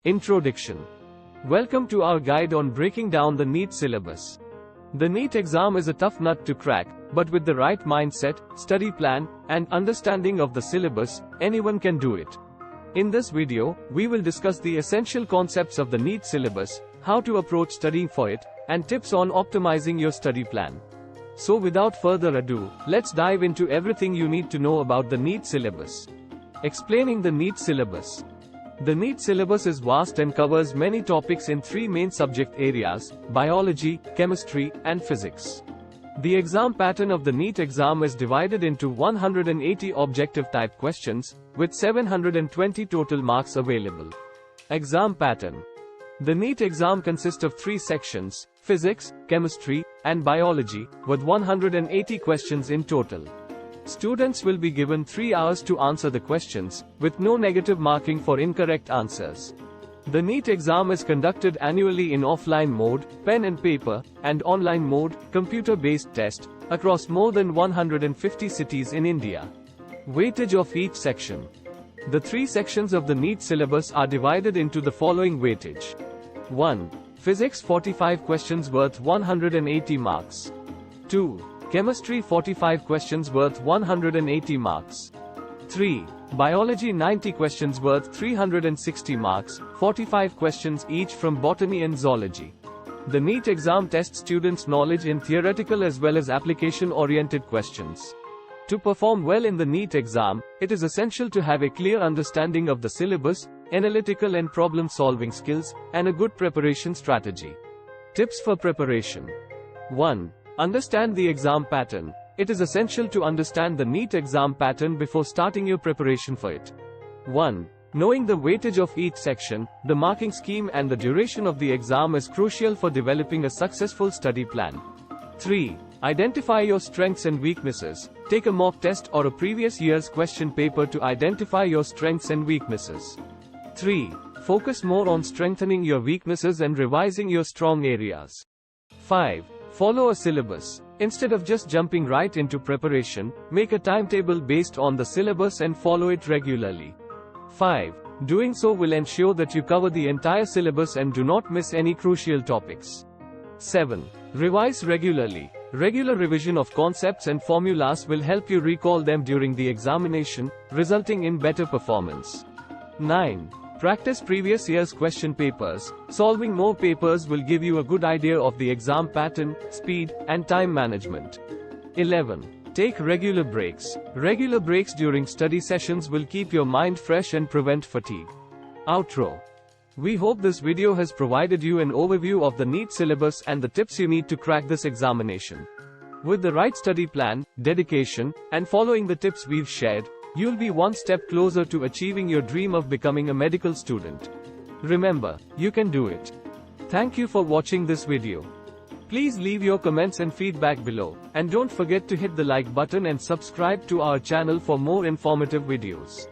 Introduction. Welcome to our guide on breaking down the NEET syllabus. The NEET exam is a tough nut to crack, but with the right mindset, study plan, and understanding of the syllabus, anyone can do it. In this video, we will discuss the essential concepts of the NEET syllabus, how to approach studying for it, and tips on optimizing your study plan. So without further ado, let's dive into everything you need to know about the NEET syllabus. Explaining the NEET syllabus. The NEET syllabus is vast and covers many topics in three main subject areas: biology, chemistry, and physics. The exam pattern of the NEET exam is divided into 180 objective type questions, with 720 total marks available. Exam pattern. The NEET exam consists of three sections: physics, chemistry, and biology, with 180 questions in total. Students will be given 3 hours to answer the questions, with no negative marking for incorrect answers. The NEET exam is conducted annually in offline mode, pen and paper, and online mode, computer-based test, across more than 150 cities in India. Weightage of each section. The three sections of the NEET syllabus are divided into the following weightage. 1. Physics 45 questions worth 180 marks. 2. Chemistry 45 questions worth 180 marks. 3. Biology 90 questions worth 360 marks, 45 questions each from botany and zoology. The NEET exam tests students' knowledge in theoretical as well as application-oriented questions. To perform well in the NEET exam, it is essential to have a clear understanding of the syllabus, analytical and problem-solving skills, and a good preparation strategy. Tips for preparation. 1. Understand the exam pattern. It is essential to understand the NEET exam pattern before starting your preparation for it. 1. Knowing the weightage of each section, the marking scheme and the duration of the exam is crucial for developing a successful study plan. 3. Identify your strengths and weaknesses. Take a mock test or a previous year's question paper to identify your strengths and weaknesses. 3. Focus more on strengthening your weaknesses and revising your strong areas. 5. Follow a syllabus. Instead of just jumping right into preparation, make a timetable based on the syllabus and follow it regularly. 5. Doing so will ensure that you cover the entire syllabus and do not miss any crucial topics. 7. Revise regularly. Regular revision of concepts and formulas will help you recall them during the examination, resulting in better performance. 9. Practice previous year's question papers. Solving more papers will give you a good idea of the exam pattern, speed, and time management. 11. Take regular breaks. Regular breaks during study sessions will keep your mind fresh and prevent fatigue. Outro. We hope this video has provided you an overview of the NEET syllabus and the tips you need to crack this examination. With the right study plan, dedication, and following the tips we've shared, you'll be one step closer to achieving your dream of becoming a medical student. Remember, you can do it. Thank you for watching this video. Please leave your comments and feedback below, and don't forget to hit the like button and subscribe to our channel for more informative videos.